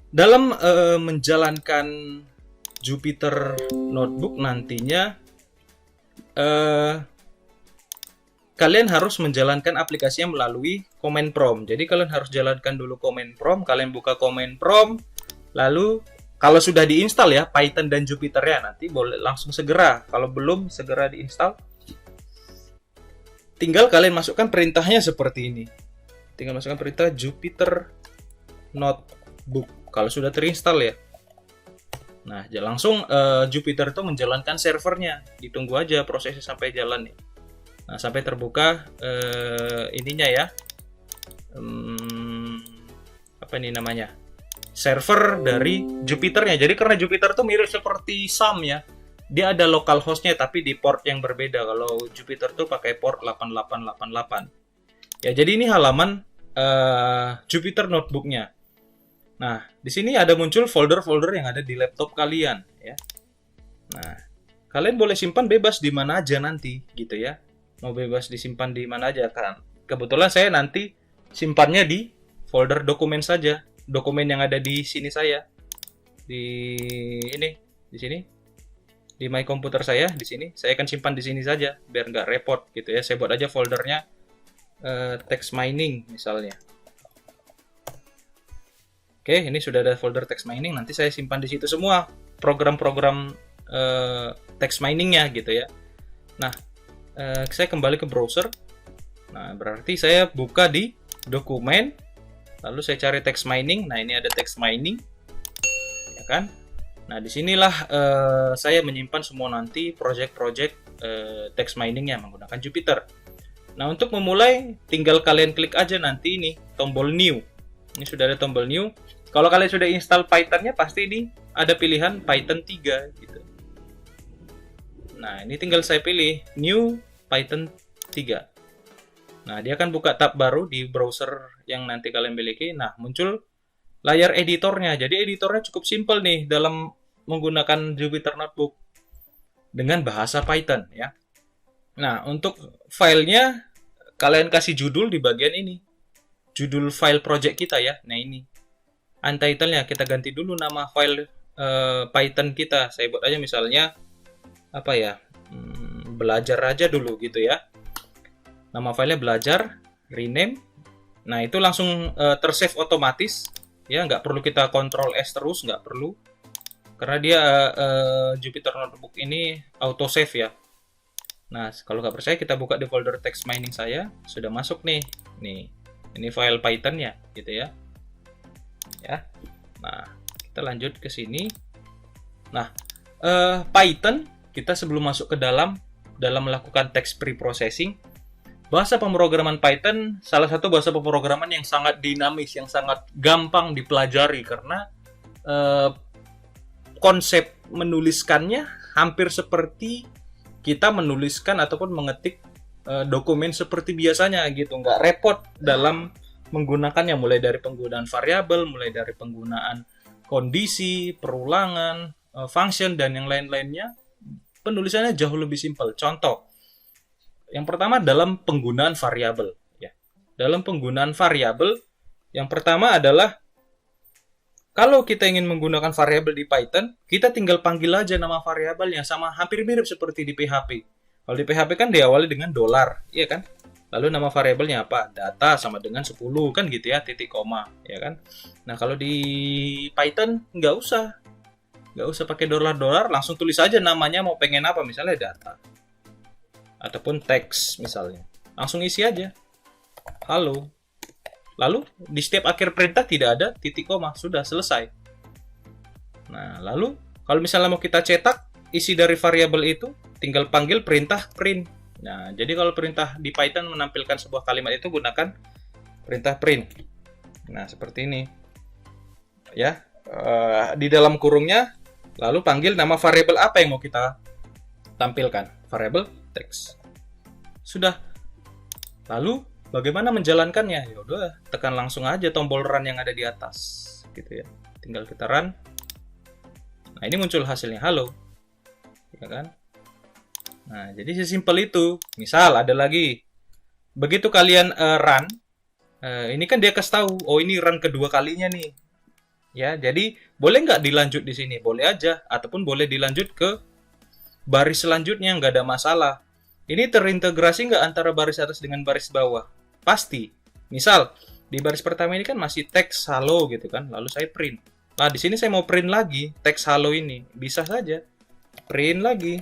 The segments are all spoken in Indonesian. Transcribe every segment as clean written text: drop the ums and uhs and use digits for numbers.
Dalam menjalankan Jupyter Notebook nantinya eh, kalian harus menjalankan aplikasinya melalui command prompt. Jadi kalian harus jalankan dulu command prompt, kalian buka command prompt, lalu kalau sudah diinstal ya Python dan Jupyter-nya, nanti boleh langsung segera. Kalau belum, segera diinstal. Tinggal kalian masukkan perintahnya seperti ini. Tinggal masukkan perintah Jupyter Notebook kalau sudah terinstall ya. Nah, langsung Jupyter itu menjalankan servernya. Ditunggu aja prosesnya sampai jalan ya. Nah, sampai terbuka ininya ya. Apa ini namanya? Server dari Jupyternya. Jadi karena Jupyter itu mirip seperti SAM ya. Dia ada local hostnya tapi di port yang berbeda. Kalau Jupyter tuh pakai port 8888. Ya, jadi ini halaman Jupyter Notebooknya. Nah, di sini ada muncul folder-folder yang ada di laptop kalian, ya. Nah, kalian boleh simpan bebas di mana aja nanti, gitu ya. Mau bebas disimpan di mana aja kan. Kebetulan saya nanti simpannya di folder dokumen saja. Dokumen yang ada di sini saya. Di ini, di sini. Di my komputer saya, di sini. Saya akan simpan di sini saja, biar nggak repot, gitu ya. Saya buat aja foldernya text mining, misalnya. Oke, ini sudah ada folder text mining. Nanti saya simpan di situ semua program-program text miningnya gitu ya. Nah, saya kembali ke browser. Nah, berarti saya buka di dokumen, lalu saya cari text mining. Nah, ini ada text mining, ya kan? Nah, disinilah saya menyimpan semua nanti project-project text miningnya menggunakan Jupyter. Nah, untuk memulai, tinggal kalian klik aja nanti ini tombol new. Ini sudah ada tombol new. Kalau kalian sudah install Python-nya, pasti ini ada pilihan Python 3 gitu. Nah, ini tinggal saya pilih New Python 3. Nah, dia akan buka tab baru di browser yang nanti kalian miliki. Nah, muncul layar editornya. Jadi editornya cukup simple nih dalam menggunakan Jupyter Notebook dengan bahasa Python ya. Nah, untuk filenya kalian kasih judul di bagian ini. Judul file project kita ya. Nah, ini. Untitled-nya kita ganti dulu nama file Python kita. Saya buat aja misalnya apa ya? Belajar aja dulu gitu ya. Nama filenya belajar, rename. Nah, itu langsung tersave otomatis ya, nggak perlu kita Ctrl S terus, nggak perlu. Karena dia Jupyter Notebook ini auto save ya. Nah, kalau nggak percaya kita buka di folder text mining saya, sudah masuk nih. Nih, ini file Python-nya gitu ya. Ya. Nah, kita lanjut ke sini. Nah, Python kita sebelum masuk ke dalam melakukan text preprocessing, bahasa pemrograman Python salah satu bahasa pemrograman yang sangat dinamis, yang sangat gampang dipelajari karena konsep menuliskannya hampir seperti kita menuliskan ataupun mengetik dokumen seperti biasanya gitu, nggak repot dalam menggunakannya, mulai dari penggunaan variabel, mulai dari penggunaan kondisi, perulangan, function, dan yang lain-lainnya. Penulisannya jauh lebih simpel. Contoh, yang pertama dalam penggunaan variabel. Ya. Dalam penggunaan variabel, yang pertama adalah kalau kita ingin menggunakan variabel di Python, kita tinggal panggil aja nama variabelnya, sama hampir mirip seperti di PHP. Kalau di PHP kan diawali dengan $, iya kan? Lalu nama variabelnya apa? Data sama dengan 10 kan gitu ya, titik koma, ya kan? Nah, kalau di Python nggak usah pakai $, langsung tulis aja namanya mau pengen apa, misalnya data. Ataupun teks misalnya. Langsung isi aja. Halo. Lalu di setiap akhir perintah tidak ada titik koma, sudah selesai. Nah, lalu kalau misalnya mau kita cetak isi dari variabel itu, tinggal panggil perintah print. Nah, jadi kalau perintah di Python menampilkan sebuah kalimat itu gunakan perintah print. Nah, seperti ini. Ya, di dalam kurungnya lalu panggil nama variabel apa yang mau kita tampilkan. Variabel text. Sudah. Lalu bagaimana menjalankannya? Ya udah, tekan langsung aja tombol run yang ada di atas gitu ya. Tinggal kita run. Nah, ini muncul hasilnya halo. Ya kan? Nah, jadi sesimpel itu. Misal ada lagi. Begitu kalian run, ini kan dia kasih tahu, oh ini run kedua kalinya nih. Ya, jadi boleh nggak dilanjut di sini? Boleh aja, ataupun boleh dilanjut ke baris selanjutnya, nggak ada masalah. Ini terintegrasi nggak antara baris atas dengan baris bawah? Pasti. Misal, di baris pertama ini kan masih teks halo gitu kan, lalu saya print. Nah, di sini saya mau print lagi teks halo ini. Bisa saja. Print lagi.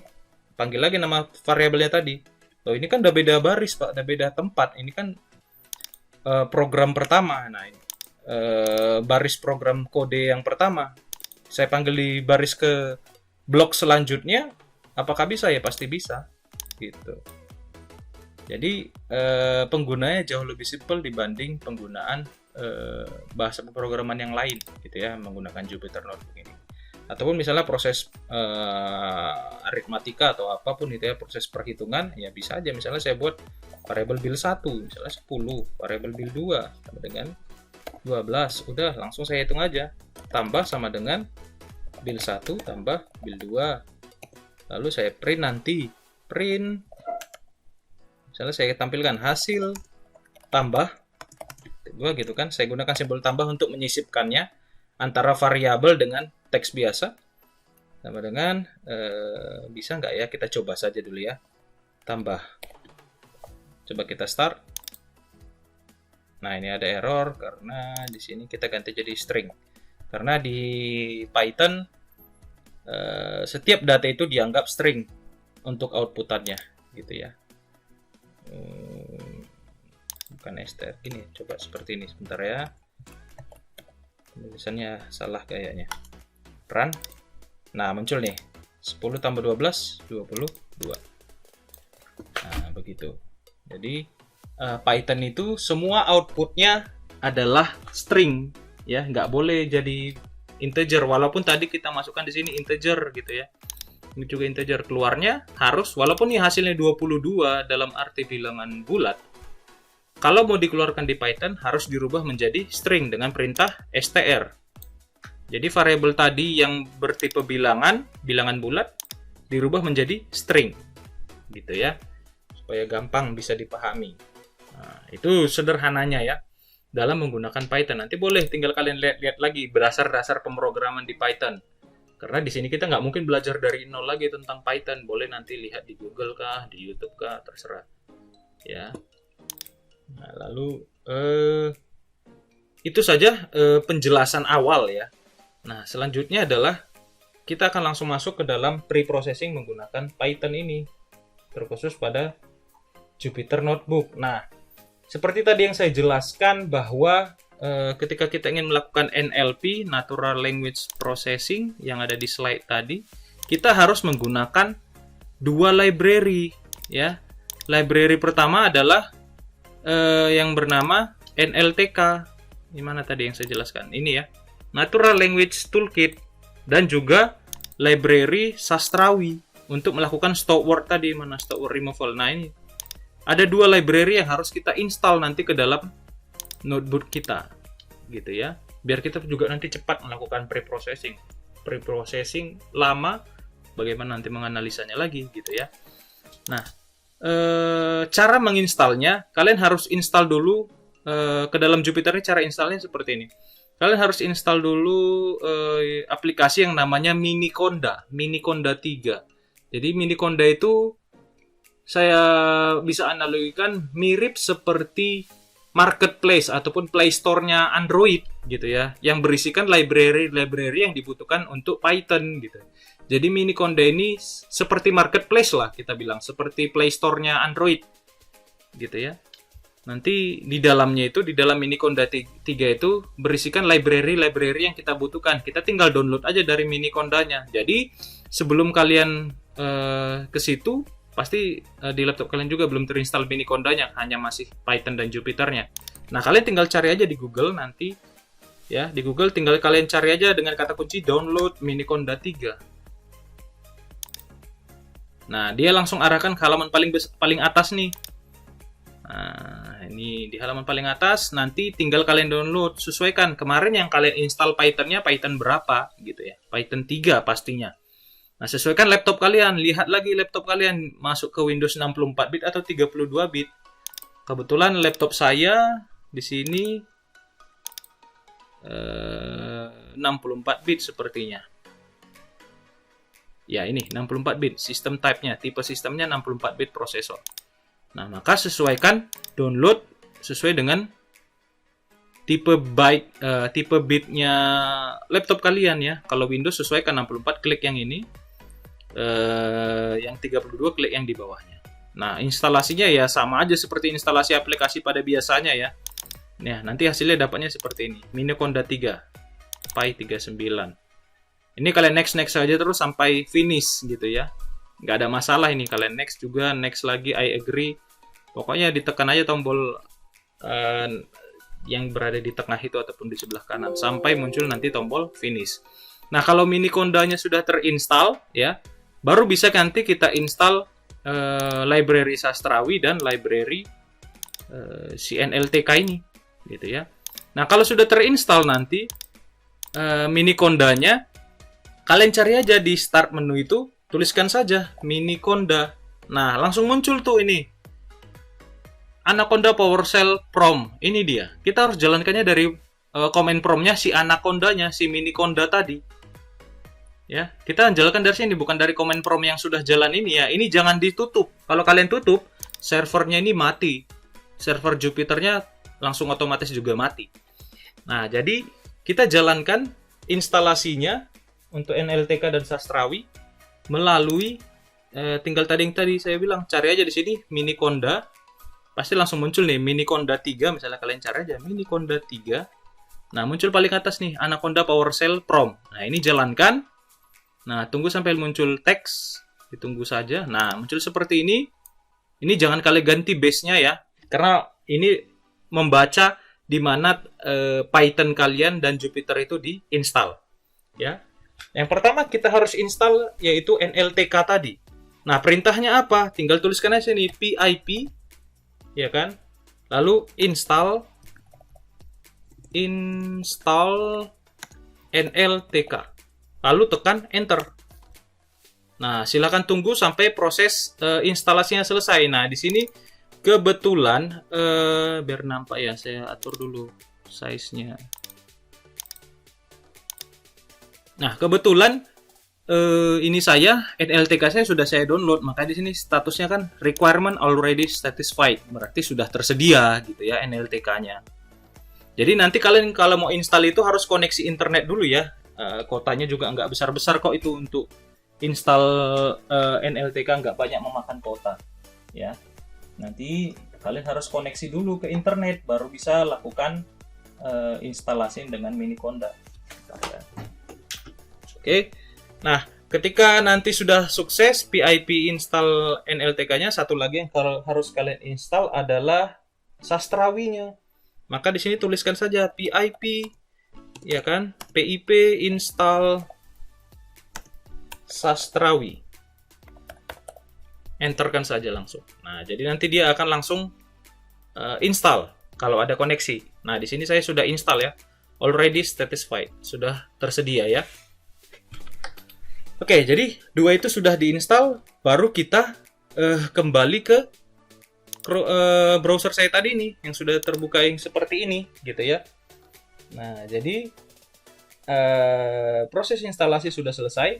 Panggil lagi nama variabelnya tadi. Loh, ini kan udah beda baris, Pak. Udah beda tempat. Ini kan program pertama. Nah, ini baris program kode yang pertama. Saya panggil di baris ke blok selanjutnya. Apakah bisa? Ya pasti bisa. Gitu. Jadi penggunanya jauh lebih simpel dibanding penggunaan bahasa pemrograman yang lain, gitu ya, menggunakan Jupyter Notebook ini. Ataupun misalnya proses aritmatika atau apapun itu ya, proses perhitungan, ya bisa aja. Misalnya saya buat variabel bil 1, misalnya 10, variabel bil 2 sama dengan 12. Udah, langsung saya hitung aja. Tambah sama dengan bil 1 tambah bil 2. Lalu saya print nanti. Print. Misalnya saya tampilkan hasil tambah 2 gitu kan. Saya gunakan simbol tambah untuk menyisipkannya antara variabel dengan teks biasa. Sama dengan bisa nggak ya, kita coba saja dulu ya. Tambah. Coba kita start. Nah, ini ada error karena di sini kita ganti jadi string. Karena di Python setiap data itu dianggap string untuk outputannya, gitu ya. Bukan str ini, coba seperti ini sebentar ya. Tulisannya salah kayaknya. Run. Nah, muncul nih 10 tambah 12 22. Nah, begitu. Jadi Python itu semua outputnya adalah string, ya, nggak boleh jadi integer. Walaupun tadi kita masukkan di sini integer gitu ya. Ini juga integer, keluarnya harus, walaupun ini hasilnya 22 dalam arti bilangan bulat, kalau mau dikeluarkan di Python harus dirubah menjadi string dengan perintah str. Jadi variabel tadi yang bertipe bilangan bulat, dirubah menjadi string, gitu ya, supaya gampang bisa dipahami. Nah, itu sederhananya ya dalam menggunakan Python. Nanti boleh tinggal kalian lihat lagi dasar-dasar pemrograman di Python. Karena di sini kita nggak mungkin belajar dari nol lagi tentang Python. Boleh nanti lihat di Google kah, di YouTube kah, terserah. Ya. Nah, lalu itu saja penjelasan awal ya. Nah, selanjutnya adalah kita akan langsung masuk ke dalam pre-processing menggunakan Python ini, terkhusus pada Jupyter Notebook. Nah, seperti tadi yang saya jelaskan bahwa ketika kita ingin melakukan NLP, Natural Language Processing, yang ada di slide tadi, kita harus menggunakan dua library, ya. Library pertama adalah yang bernama NLTK. Di mana tadi yang saya jelaskan? Ini ya, Natural Language Toolkit, dan juga library Sastrawi untuk melakukan stop word tadi, mana stop word removal. Nah, ini ada dua library yang harus kita install nanti ke dalam notebook kita, gitu ya, biar kita juga nanti cepat melakukan pre-processing. Pre-processing lama, bagaimana nanti menganalisanya lagi, gitu ya. Nah, cara menginstalnya, kalian harus install dulu ke dalam Jupyter ini. Cara installnya seperti ini. Kalian harus install dulu aplikasi yang namanya Miniconda 3. Jadi Miniconda itu saya bisa analogikan mirip seperti marketplace ataupun Play Store-nya Android gitu ya, yang berisikan library yang dibutuhkan untuk Python gitu. Jadi Miniconda ini seperti marketplace lah kita bilang, seperti Play Store-nya Android gitu ya. Nanti di dalamnya itu, di dalam Miniconda 3 itu berisikan library yang kita butuhkan. Kita tinggal download aja dari Miniconda-nya. Jadi sebelum kalian ke situ, pasti di laptop kalian juga belum terinstall Miniconda-nya, hanya masih Python dan Jupyter-nya. Nah, kalian tinggal cari aja di Google nanti. Ya, di Google tinggal kalian cari aja dengan kata kunci download Miniconda 3. Nah, dia langsung arahkan ke halaman paling atas nih. Nah, ini di halaman paling atas, nanti tinggal kalian download, sesuaikan kemarin yang kalian install Python-nya Python berapa gitu ya. Python 3 pastinya. Nah, sesuaikan laptop kalian, lihat lagi laptop kalian masuk ke Windows 64 bit atau 32 bit. Kebetulan laptop saya di sini 64 bit sepertinya. Ya, ini 64 bit sistem type-nya, tipe sistemnya 64 bit prosesor. Nah, maka sesuaikan download sesuai dengan tipe bitnya laptop kalian ya. Kalau Windows sesuaikan 64, klik yang ini. Yang 32 klik yang di bawahnya. Nah, instalasinya ya sama aja seperti instalasi aplikasi pada biasanya ya. Nah, nanti hasilnya dapatnya seperti ini. Miniconda 3 Pi 39. Ini kalian next saja terus sampai finish gitu ya. Nggak ada masalah ini, kalian next juga, next lagi, I agree. Pokoknya ditekan aja tombol yang berada di tengah itu ataupun di sebelah kanan sampai muncul nanti tombol finish. Nah, kalau Minicondanya sudah terinstall ya, baru bisa nanti kita install library Sastrawi dan library si NLTK ini, gitu ya. Nah, kalau sudah terinstall nanti Minicondanya, kalian cari aja di start menu itu, tuliskan saja Miniconda. Nah, langsung muncul tuh ini Anaconda PowerShell Prom. Ini dia. Kita harus jalankannya dari command prompt-nya si Anacondanya, si Miniconda tadi. Ya, kita jalankan dari sini, bukan dari command prompt yang sudah jalan ini ya. Ini jangan ditutup. Kalau kalian tutup, servernya ini mati. Server Jupyter-nya langsung otomatis juga mati. Nah, jadi kita jalankan instalasinya untuk NLTK dan Sastrawi melalui tinggal tadi yang tadi saya bilang, cari aja di sini Miniconda. Pasti langsung muncul nih Miniconda 3, misalnya kalian cari aja Miniconda 3. Nah, muncul paling atas nih Anaconda PowerShell Prom. Nah, ini jalankan. Nah, tunggu sampai muncul teks, ditunggu saja. Nah, muncul seperti ini. Ini jangan kalian ganti base-nya ya, karena ini membaca di mana Python kalian dan Jupyter itu diinstal. Ya. Yang pertama kita harus install yaitu NLTK tadi. Nah, perintahnya apa? Tinggal tuliskan aja sini pip, ya kan? Lalu install NLTK. Lalu tekan enter. Nah, silakan tunggu sampai proses instalasinya selesai. Nah, di sini kebetulan biar nampak ya, saya atur dulu size-nya. Nah, kebetulan ini NLTK saya sudah saya download, maka di sini statusnya kan requirement already satisfied, berarti sudah tersedia gitu ya NLTK-nya. Jadi nanti kalian kalau mau install itu harus koneksi internet dulu ya. Kotanya juga nggak besar-besar kok itu untuk install NLTK, nggak banyak memakan kota ya. Nanti kalian harus koneksi dulu ke internet baru bisa lakukan instalasi dengan Miniconda. Oke. Nah, ketika nanti sudah sukses PIP install NLTK-nya, satu lagi yang harus kalian install adalah Sastrawinya. Maka di sini tuliskan saja PIP, ya kan? PIP install Sastrawi. Enterkan saja langsung. Nah, jadi nanti dia akan langsung install kalau ada koneksi. Nah, di sini saya sudah install ya. Already satisfied, sudah tersedia ya. Oke, jadi dua itu sudah diinstal, baru kita kembali ke browser saya tadi nih yang sudah terbuka yang seperti ini gitu ya. Nah, jadi proses instalasi sudah selesai.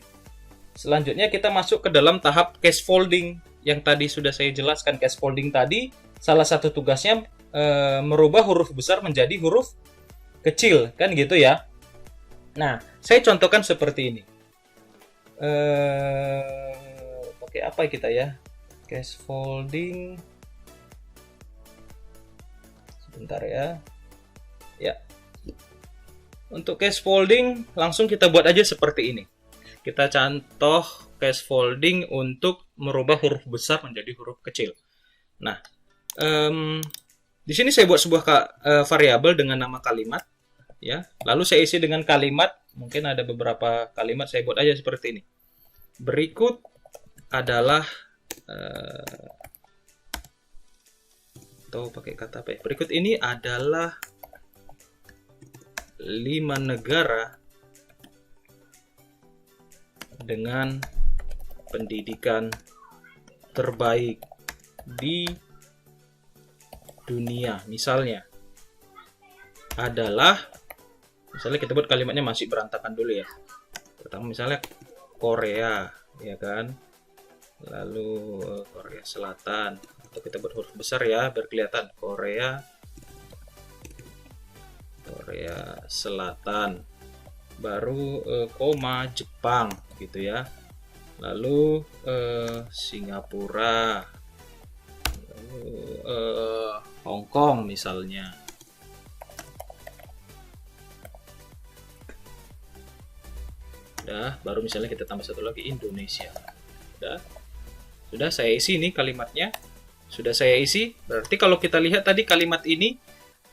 Selanjutnya kita masuk ke dalam tahap case folding yang tadi sudah saya jelaskan. Case folding tadi salah satu tugasnya merubah huruf besar menjadi huruf kecil, kan gitu ya. Nah, saya contohkan seperti ini. Pakai apa kita ya? Case folding. Sebentar ya. Ya. Untuk case folding langsung kita buat aja seperti ini. Kita contoh case folding untuk merubah huruf besar menjadi huruf kecil. Nah, di sini saya buat sebuah variabel dengan nama kalimat, ya. Lalu saya isi dengan kalimat. Mungkin ada beberapa kalimat, saya buat aja seperti ini. Berikut adalah atau pakai kata apa ya? Berikut ini adalah 5 negara dengan pendidikan terbaik di dunia. Misalnya adalah Misalnya kita buat kalimatnya masih berantakan dulu ya. Pertama misalnya Korea, ya kan. Lalu Korea Selatan. Atau kita buat huruf besar ya, biar kelihatan. Korea Selatan. Baru koma Jepang gitu ya. Lalu Singapura. Lalu Hong Kong misalnya. Udah, baru misalnya kita tambah satu lagi Indonesia. Sudah saya isi nih kalimatnya. Sudah saya isi. Berarti kalau kita lihat tadi kalimat ini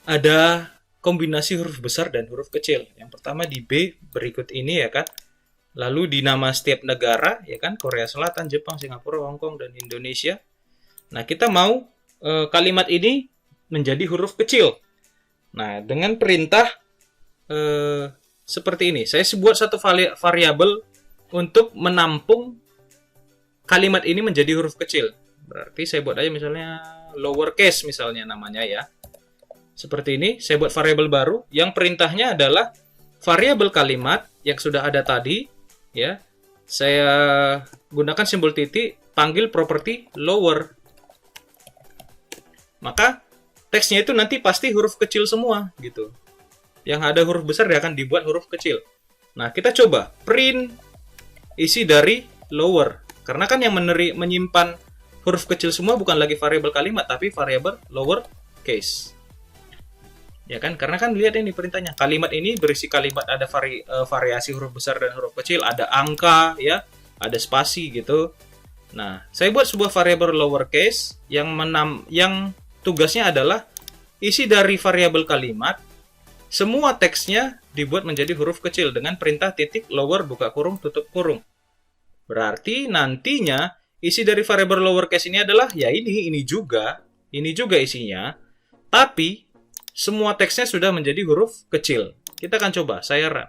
ada kombinasi huruf besar dan huruf kecil. Yang pertama di B berikut ini ya kan. Lalu di nama setiap negara ya kan, Korea Selatan, Jepang, Singapura, Hong Kong, dan Indonesia. Nah, kita mau kalimat ini menjadi huruf kecil. Nah, dengan perintah seperti ini. Saya buat satu variabel untuk menampung kalimat ini menjadi huruf kecil. Berarti saya buat aja misalnya lowercase misalnya namanya ya. Seperti ini, saya buat variabel baru yang perintahnya adalah variabel kalimat yang sudah ada tadi ya. Saya gunakan simbol titik, panggil properti lower. Maka teksnya itu nanti pasti huruf kecil semua gitu. Yang ada huruf besar dia akan dibuat huruf kecil. Nah, kita coba print isi dari lower. Karena kan yang menyimpan huruf kecil semua bukan lagi variabel kalimat, tapi variabel lower case. Ya kan? Karena kan lihat ini perintahnya. Kalimat ini berisi kalimat ada variasi huruf besar dan huruf kecil, ada angka ya, ada spasi gitu. Nah, saya buat sebuah variabel lower case yang tugasnya adalah isi dari variabel kalimat. Semua teksnya dibuat menjadi huruf kecil dengan perintah titik lower buka kurung tutup kurung. Berarti nantinya isi dari variabel lowercase ini adalah ya ini juga isinya, tapi semua teksnya sudah menjadi huruf kecil. Kita akan coba, saya run.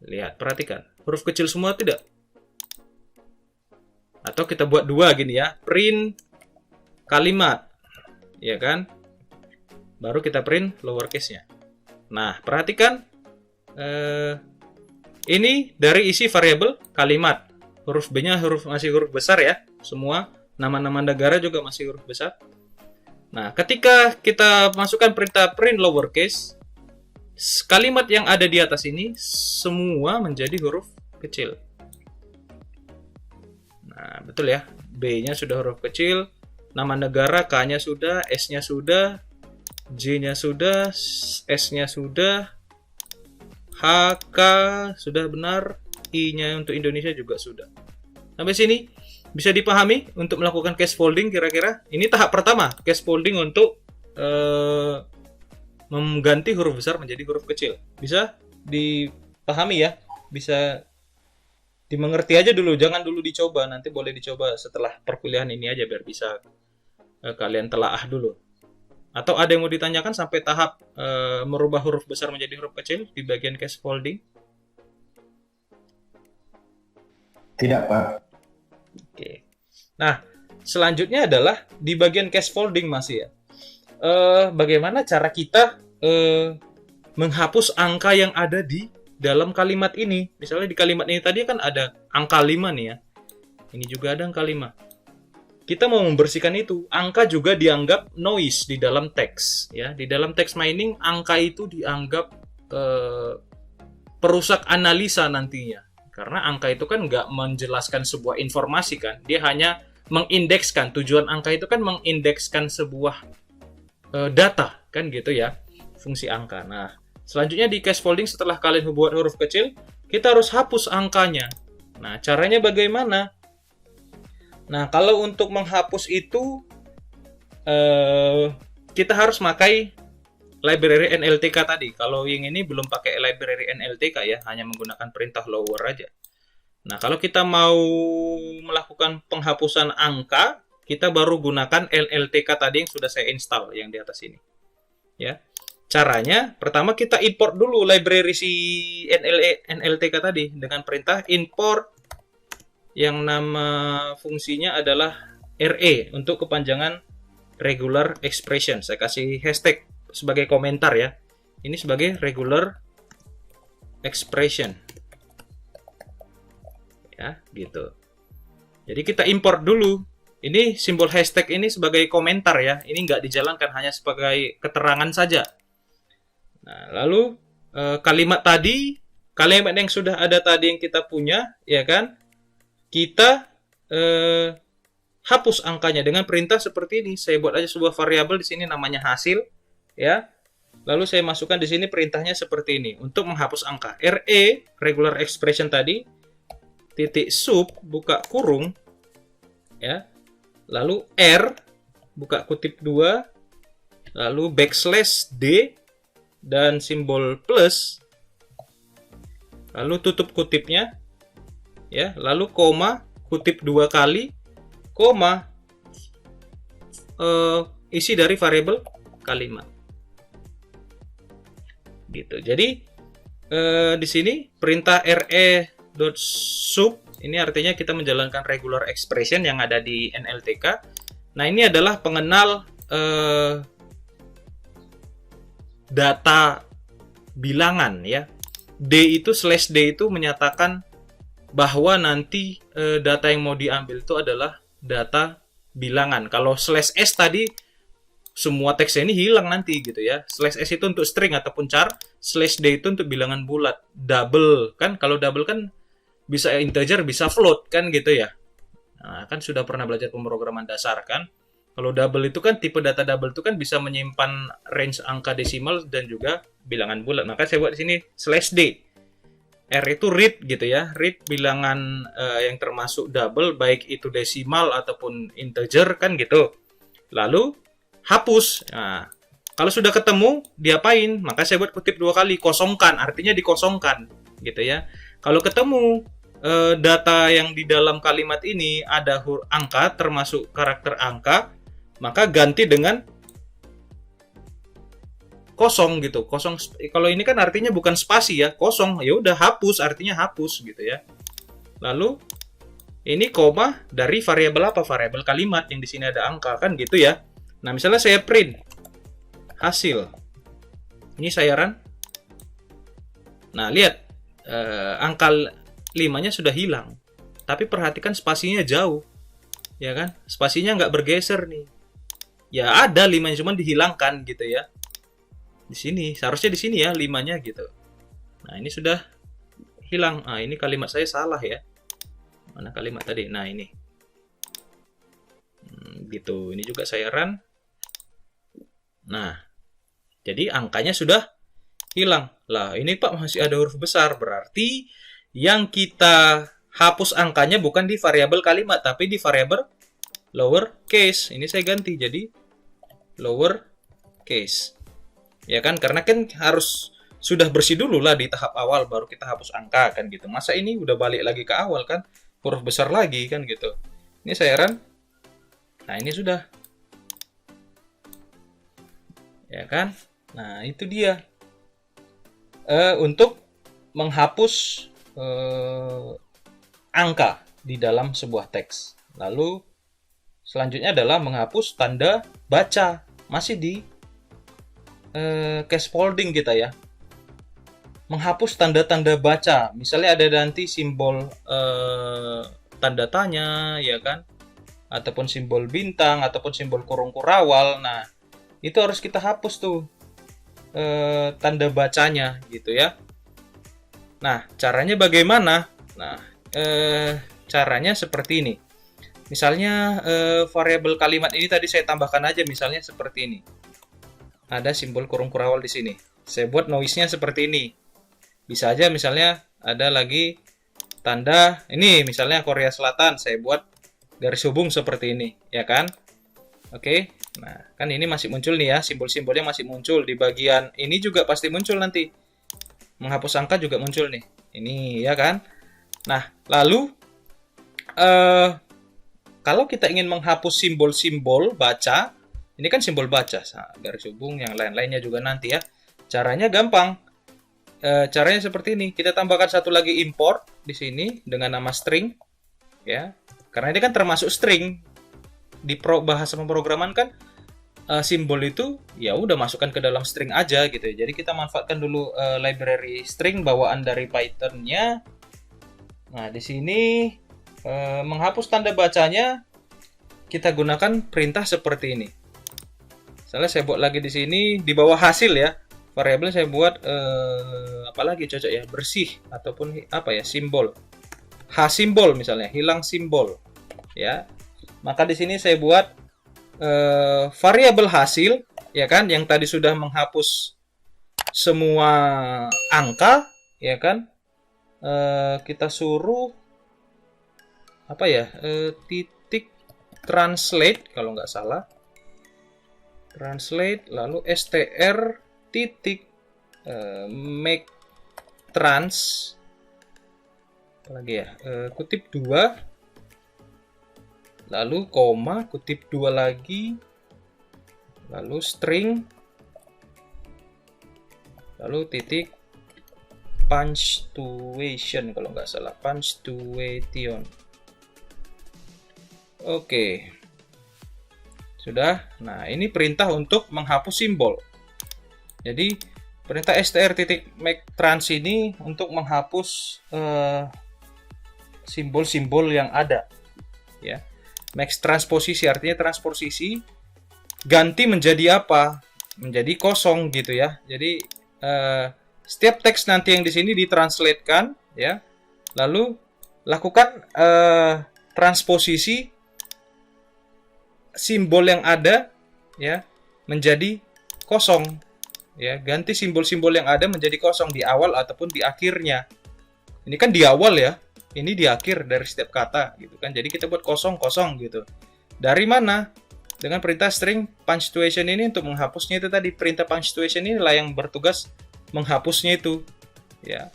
Lihat, perhatikan, huruf kecil semua tidak? Atau kita buat dua gini ya, print kalimat, ya kan? Baru kita print lowercase-nya. Nah, perhatikan. Ini dari isi variabel kalimat. Huruf B-nya masih huruf besar ya. Semua nama-nama negara juga masih huruf besar. Nah, ketika kita masukkan perintah print lowercase, kalimat yang ada di atas ini semua menjadi huruf kecil. Nah, betul ya. B-nya sudah huruf kecil. Nama negara, K-nya sudah, S-nya sudah, J-nya sudah, S-nya sudah, H, K sudah benar, I-nya untuk Indonesia juga sudah. Sampai sini bisa dipahami untuk melakukan case folding kira-kira. Ini tahap pertama, case folding untuk mengganti huruf besar menjadi huruf kecil. Bisa dipahami ya, bisa dimengerti aja dulu, jangan dulu dicoba. Nanti boleh dicoba setelah perkuliahan ini aja biar bisa kalian telaah dulu. Atau ada yang mau ditanyakan sampai tahap merubah huruf besar menjadi huruf kecil di bagian case folding? Tidak, Pak. Oke. Nah, selanjutnya adalah di bagian case folding masih ya. Bagaimana cara kita menghapus angka yang ada di dalam kalimat ini? Misalnya di kalimat ini tadi kan ada angka 5 nih ya. Ini juga ada angka 5. Kita mau membersihkan itu. Angka juga dianggap noise di dalam teks ya. Di dalam text mining angka itu dianggap perusak analisa nantinya. Karena angka itu kan nggak menjelaskan sebuah informasi kan. Dia hanya mengindekskan. Tujuan angka itu kan mengindekskan sebuah data kan gitu ya. Fungsi angka. Nah, selanjutnya di case folding setelah kalian buat huruf kecil, kita harus hapus angkanya. Nah, caranya bagaimana? Nah, kalau untuk menghapus itu kita harus pakai library NLTK tadi. Kalau yang ini belum pakai library NLTK ya, hanya menggunakan perintah lower aja. Nah, kalau kita mau melakukan penghapusan angka, kita baru gunakan NLTK tadi yang sudah saya install yang di atas ini. Ya. Caranya, pertama kita import dulu library si NLTK tadi dengan perintah import yang nama fungsinya adalah RE untuk kepanjangan regular expression. Saya kasih hashtag sebagai komentar ya. ini sebagai regular expression. Ya, gitu. Jadi kita import dulu. Ini simbol hashtag ini sebagai komentar ya. Ini nggak dijalankan, hanya sebagai keterangan saja. Nah, lalu kalimat yang sudah ada tadi yang kita punya, ya kan? Kita hapus angkanya dengan perintah seperti ini. Saya buat aja sebuah variabel di sini namanya hasil, ya. Lalu saya masukkan di sini perintahnya seperti ini untuk menghapus angka. RE regular expression tadi titik sub buka kurung, ya. Lalu R buka kutip 2, lalu backslash D dan simbol plus, lalu tutup kutipnya, ya, lalu koma, kutip 2 kali, koma, isi dari variabel kalimat. Gitu. Jadi di sini perintah re.sub ini artinya kita menjalankan regular expression yang ada di NLTK. Nah, ini adalah pengenal data bilangan ya. D itu menyatakan bahwa nanti data yang mau diambil itu adalah data bilangan. Kalau /s tadi semua teksnya ini hilang nanti gitu ya. /s itu untuk string ataupun char, /d itu untuk bilangan bulat. Double kan, kalau double kan bisa integer, bisa float kan gitu ya. Nah, kan sudah pernah belajar pemrograman dasar kan. Kalau double itu kan tipe data double itu kan bisa menyimpan range angka desimal dan juga bilangan bulat. Maka saya buat di sini /d. R itu read gitu ya. Read bilangan yang termasuk double baik itu desimal ataupun integer kan gitu. Lalu hapus. Nah, kalau sudah ketemu diapain? Maka saya buat kutip 2 kali, kosongkan, artinya dikosongkan gitu ya. Kalau ketemu data yang di dalam kalimat ini ada huruf angka termasuk karakter angka, maka ganti dengan kosong gitu. Kosong, kalau ini kan artinya bukan spasi ya, kosong. Ya udah hapus, artinya hapus gitu ya. Lalu ini koma dari variabel apa? Variabel kalimat yang di sini ada angka kan gitu ya. Nah, misalnya saya print hasil. Ini saya run. Nah, lihat angka 5-nya sudah hilang. Tapi perhatikan spasinya jauh. Ya kan? Spasinya nggak bergeser nih. Ya ada 5-nya cuman dihilangkan gitu ya. Di sini, seharusnya di sini ya 5-nya gitu. Nah, ini sudah hilang. Nah, ini kalimat saya salah ya. Mana kalimat tadi? Nah, ini. Gitu. Ini juga saya run. Nah, jadi angkanya sudah hilang. Lah, ini Pak masih ada huruf besar. Berarti yang kita hapus angkanya bukan di variabel kalimat, tapi di variabel lower case. Ini saya ganti jadi lower case. Ya kan? Karena kan harus sudah bersih dulu lah di tahap awal baru kita hapus angka kan gitu. Masa ini udah balik lagi ke awal kan? Huruf besar lagi kan gitu. Ini saya run. Nah, ini sudah. Ya kan? Nah, itu dia. Untuk menghapus angka di dalam sebuah teks. Lalu selanjutnya adalah menghapus tanda baca. Masih di case folding kita ya. Menghapus tanda-tanda baca. Misalnya ada nanti simbol tanda tanya, ya kan? Ataupun simbol bintang, ataupun simbol kurung kurawal. Nah, itu harus kita hapus tuh tanda bacanya gitu ya. Nah, caranya bagaimana? Nah, caranya seperti ini. Misalnya variabel kalimat ini tadi saya tambahkan aja misalnya seperti ini. Ada simbol kurung kurawal di sini. Saya buat noise-nya seperti ini. Bisa aja misalnya ada lagi tanda ini misalnya Korea Selatan, saya buat garis hubung seperti ini, ya kan? Oke. Nah, kan ini masih muncul nih ya, simbol-simbolnya masih muncul di bagian ini juga pasti muncul nanti. Menghapus angka juga muncul nih. Ini ya kan? Nah, lalu kalau kita ingin menghapus simbol-simbol baca, ini kan simbol baca, garis hubung yang lain-lainnya juga nanti ya. Caranya gampang. Caranya seperti ini. Kita tambahkan satu lagi import di sini dengan nama string, ya. Karena ini kan termasuk string. Di bahasa pemrograman kan simbol itu ya udah masukkan ke dalam string aja gitu ya. Jadi kita manfaatkan dulu library string bawaan dari Python-nya. Nah, di sini menghapus tanda bacanya kita gunakan perintah seperti ini. Misalnya saya buat lagi di sini di bawah hasil ya. Variabel saya buat apalagi cocok ya, bersih ataupun apa ya, simbol. H simbol misalnya, hilang simbol ya. Maka di sini saya buat variabel hasil ya kan, yang tadi sudah menghapus semua angka ya kan. Kita suruh apa ya, titik translate kalau nggak salah, translate lalu str titik make trans apalagi ya, kutip 2 lalu koma, kutip 2 lagi, lalu string, lalu titik punctuation kalau nggak salah, punctuation. Oke, sudah. Nah, ini perintah untuk menghapus simbol. Jadi perintah str titik make trans ini untuk menghapus simbol-simbol yang ada ya. Max transposisi artinya transposisi ganti menjadi apa? Menjadi kosong gitu ya. Jadi setiap teks nanti yang di sini ditranslatekan ya. Lalu lakukan transposisi simbol yang ada ya menjadi kosong ya. Ganti simbol-simbol yang ada menjadi kosong di awal ataupun di akhirnya. Ini kan di awal ya. Ini di akhir dari setiap kata gitu kan. Jadi kita buat kosong-kosong gitu. Dari mana? Dengan perintah string punctuation ini untuk menghapusnya itu tadi. Perintah punctuation ini lah yang bertugas menghapusnya itu. Ya.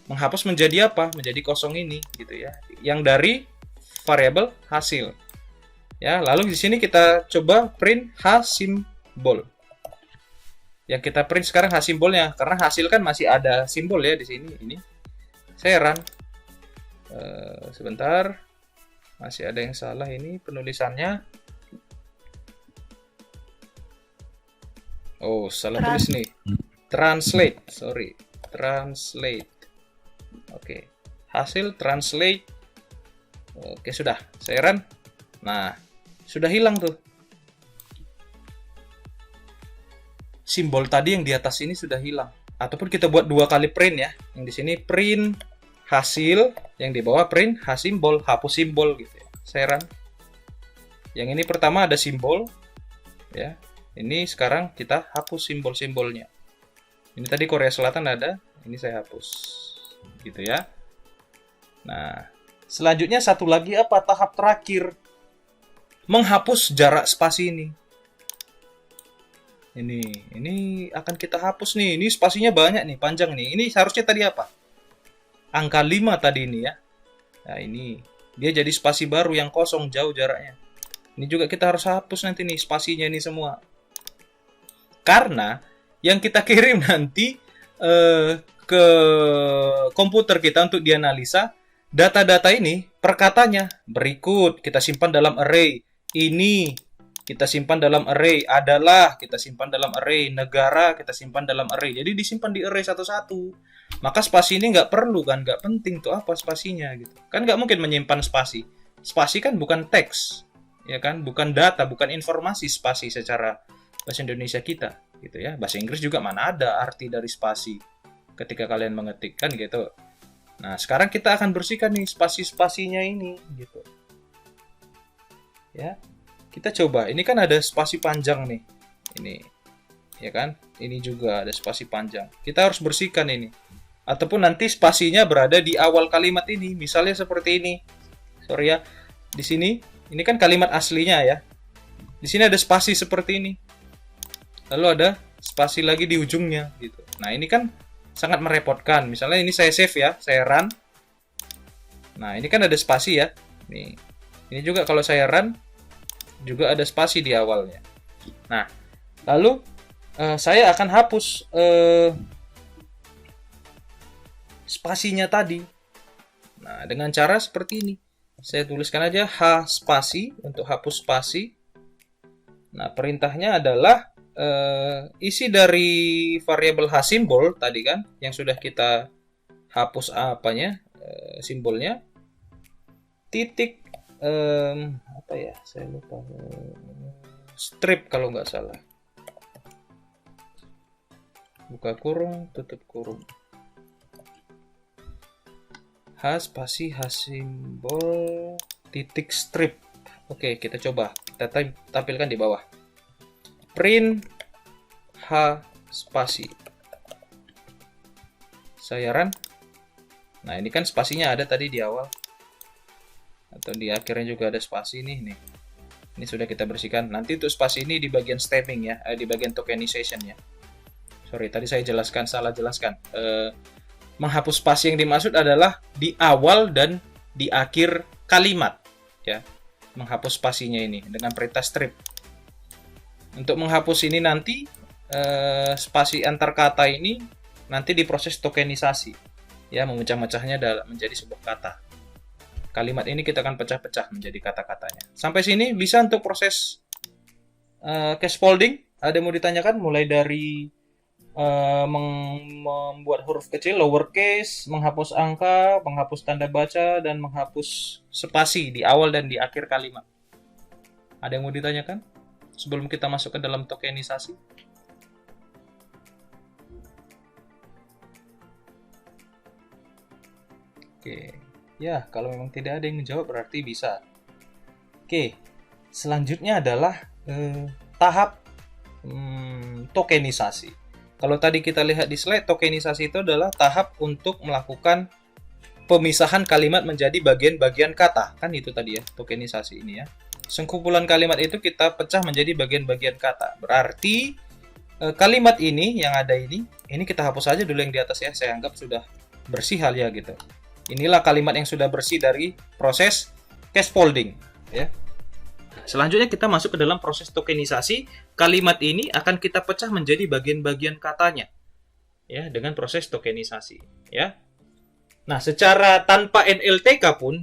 Menghapus menjadi apa? Menjadi kosong ini gitu ya. Yang dari variabel hasil. Ya, lalu di sini kita coba print h simbol. Yang kita print sekarang h simbolnya karena hasil kan masih ada simbol ya di sini. Ini saya run. Sebentar, masih ada yang salah ini penulisannya. Oh, salah tulis nih. Translate, sorry, translate. Oke, hasil translate. Oke, sudah, saya run. Nah, sudah hilang tuh. Simbol tadi yang di atas ini sudah hilang. Ataupun kita buat 2 kali print ya. Yang di sini print hasil, yang di bawah print H simbol, hapus simbol gitu ya. Saya run. Yang ini pertama ada simbol ya. Ini sekarang kita hapus simbol-simbolnya. Ini tadi Korea Selatan ada, ini saya hapus. Gitu ya. Nah, selanjutnya satu lagi apa? Tahap terakhir. Menghapus jarak spasi ini. Ini akan kita hapus nih. Ini spasinya banyak nih, panjang nih. Ini seharusnya tadi apa? Angka 5 tadi ini ya. Nah, ini dia jadi spasi baru yang kosong jauh jaraknya. Ini juga kita harus hapus nanti nih spasinya ini semua. Karena yang kita kirim nanti ke komputer kita untuk dianalisa, data-data ini perkatanya berikut kita simpan dalam array. Ini kita simpan dalam array, adalah kita simpan dalam array, negara kita simpan dalam array. Jadi disimpan di array satu-satu. Maka spasi ini nggak perlu kan, nggak penting tuh apa spasinya gitu. Kan nggak mungkin menyimpan spasi. Spasi kan bukan teks, ya kan, bukan data, bukan informasi spasi secara bahasa Indonesia kita, gitu ya. Bahasa Inggris juga mana ada arti dari spasi ketika kalian mengetik kan gitu. Nah sekarang kita akan bersihkan nih spasi-spasinya ini, gitu. Ya. Kita coba, ini kan ada spasi panjang nih. Ini, ya kan? Ini juga ada spasi panjang. Kita harus bersihkan ini. Ataupun nanti spasinya berada di awal kalimat ini. Misalnya seperti ini. Sorry ya. Di sini, ini kan kalimat aslinya ya. Di sini ada spasi seperti ini. Lalu ada spasi lagi di ujungnya gitu. Nah, ini kan sangat merepotkan. Misalnya ini saya save ya, saya run. Nah, ini kan ada spasi ya. Nih. Ini juga kalau saya run juga ada spasi di awalnya. Nah, lalu saya akan hapus spasinya tadi. Nah, dengan cara seperti ini. Saya tuliskan aja H spasi untuk hapus spasi. Nah, perintahnya adalah isi dari variabel hsimbol tadi kan, yang sudah kita hapus simbolnya, titik apa ya? Saya lupa. Strip kalau nggak salah. Buka kurung, tutup kurung. Spasi hsimbol titik strip. Oke, kita coba. Kita tampilkan di bawah. Print spasi. Saya run. Nah, ini kan spasinya ada tadi di awal. Atau di akhirnya juga ada spasi nih. Ini sudah kita bersihkan. Nanti untuk spasi ini di bagian stemming ya, di bagian tokenization ya. Sorry, tadi saya salah jelaskan. Menghapus spasi yang dimaksud adalah di awal dan di akhir kalimat ya. Menghapus spasinya ini dengan perintah strip. Untuk menghapus ini nanti spasi antar kata ini nanti diproses tokenisasi ya, memecah-mecahnya menjadi sebuah kata. Kalimat ini kita akan pecah-pecah menjadi kata-katanya. Sampai sini bisa untuk proses scaffolding. Ada yang mau ditanyakan mulai dari membuat huruf kecil, lowercase, menghapus angka, menghapus tanda baca, dan menghapus spasi di awal dan di akhir kalimat. Ada yang mau ditanyakan sebelum kita masuk ke dalam tokenisasi? Oke, ya kalau memang tidak ada yang menjawab berarti bisa. Oke, selanjutnya adalah tahap tokenisasi. Kalau tadi kita lihat di slide, tokenisasi itu adalah tahap untuk melakukan pemisahan kalimat menjadi bagian-bagian kata. Kan itu tadi ya, tokenisasi ini ya. Sengkumpulan kalimat itu kita pecah menjadi bagian-bagian kata. Berarti kalimat ini yang ada ini kita hapus aja dulu yang di atas ya. Saya anggap sudah bersih hal ya gitu. Inilah kalimat yang sudah bersih dari proses scaffolding ya. Selanjutnya kita masuk ke dalam proses tokenisasi. Kalimat ini akan kita pecah menjadi bagian-bagian katanya ya dengan proses tokenisasi ya. Nah, secara tanpa NLTK pun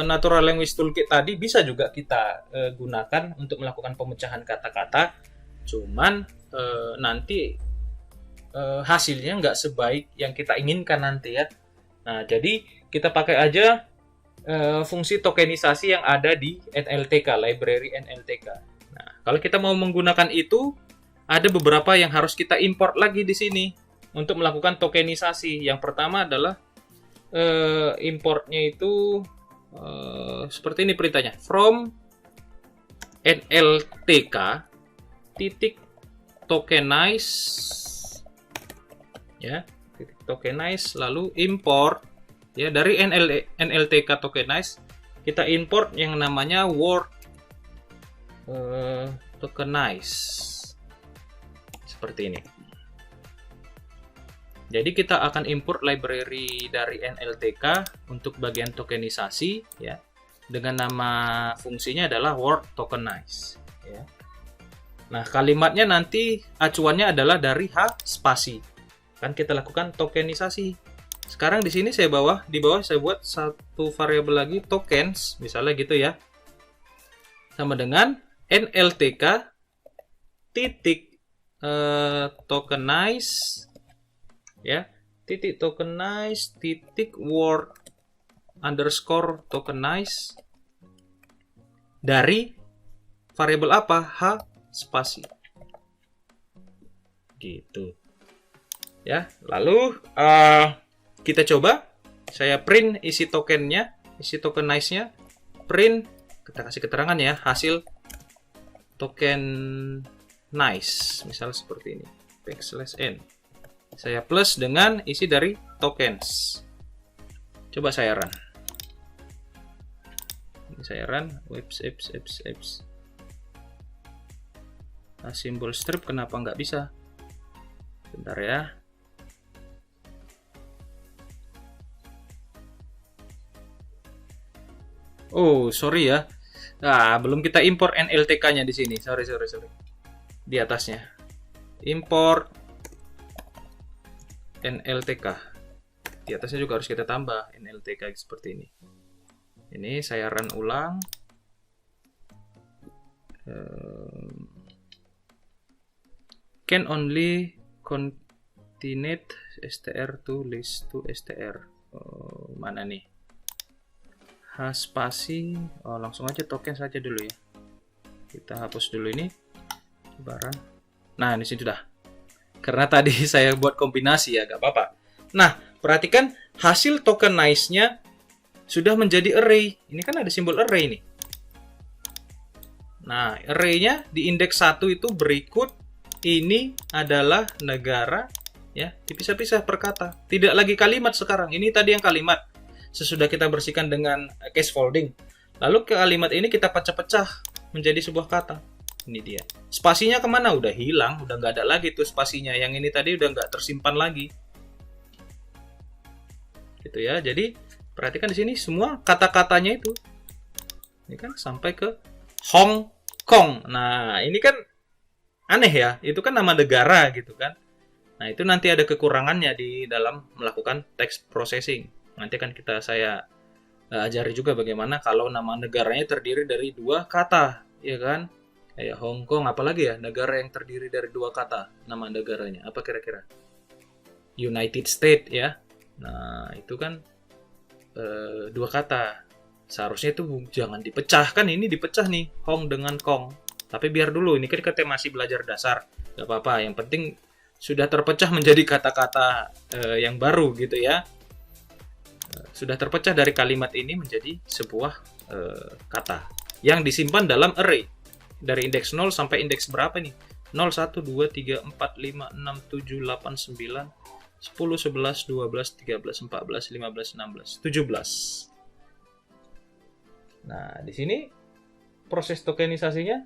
Natural Language Toolkit tadi bisa juga kita gunakan untuk melakukan pemecahan kata-kata. Cuman nanti hasilnya nggak sebaik yang kita inginkan nanti ya. Nah, jadi kita pakai aja fungsi tokenisasi yang ada di NLTK, library NLTK. Nah, kalau kita mau menggunakan itu, ada beberapa yang harus kita import lagi di sini untuk melakukan tokenisasi. Yang pertama adalah importnya itu seperti ini perintahnya, from NLTK titik tokenize ya, titik tokenize lalu import ya, dari NLTK tokenize kita import yang namanya word tokenize seperti ini. Jadi kita akan import library dari NLTK untuk bagian tokenisasi ya, dengan nama fungsinya adalah word tokenize ya. Nah, kalimatnya nanti acuannya adalah dari spasi. Kan kita lakukan tokenisasi. Sekarang di sini di bawah saya buat satu variabel lagi, tokens, misalnya gitu ya. Sama dengan NLTK titik tokenize ya, titik tokenize titik word underscore tokenize dari variabel apa? Spasi. Gitu. Ya, lalu kita coba, saya print isi tokennya, isi tokenize-nya, print, kita kasih keterangan ya, hasil token nice, misal seperti ini, \n. Saya plus dengan isi dari tokens. Coba saya run. Ini saya run, apps. Nah, simbol strip kenapa nggak bisa? Bentar ya. Oh, sorry ya. Nah, belum kita import NLTK-nya di sini. Sorry. Di atasnya. Import NLTK. Di atasnya juga harus kita tambah NLTK seperti ini. Ini saya run ulang. can only concatenate str to list to str. Mana nih? H spasi. Langsung aja token saja dulu ya. Kita hapus dulu ini. Sebaran. Nah, di sini sudah. Karena tadi saya buat kombinasi ya, gak apa-apa. Nah, perhatikan hasil tokenize-nya sudah menjadi array. Ini kan ada simbol array nih. Nah, array-nya di indeks 1 itu berikut. Ini adalah negara, ya, dipisah-pisah per kata. Tidak lagi kalimat sekarang. Ini tadi yang kalimat. Sesudah kita bersihkan dengan case folding. Lalu kalimat ini kita pecah-pecah menjadi sebuah kata. Ini dia. Spasinya kemana? Udah hilang, udah nggak ada lagi tuh spasinya. Yang ini tadi udah nggak tersimpan lagi. Gitu ya. Jadi perhatikan di sini semua kata-katanya itu. Ini kan sampai ke Hong Kong. Nah, ini kan aneh ya. Itu kan nama negara gitu kan. Nah, itu nanti ada kekurangannya di dalam melakukan text processing. Nanti kan saya ajari juga bagaimana kalau nama negaranya terdiri dari 2 kata, ya kan? Kayak Hong Kong, apalagi ya negara yang terdiri dari 2 kata nama negaranya. Apa kira-kira? United States ya. Nah, itu kan 2 kata. Seharusnya itu jangan dipecah kan, ini dipecah nih Hong dengan Kong. Tapi biar dulu, ini kan kita masih belajar dasar. Gak apa-apa, yang penting sudah terpecah menjadi kata-kata yang baru gitu ya. Sudah terpecah dari kalimat ini menjadi sebuah kata yang disimpan dalam array. Dari indeks 0 sampai indeks berapa nih? 0, 1, 2, 3, 4, 5, 6, 7, 8, 9, 10, 11, 12, 13, 14, 15, 16, 17. Nah, di sini proses tokenisasinya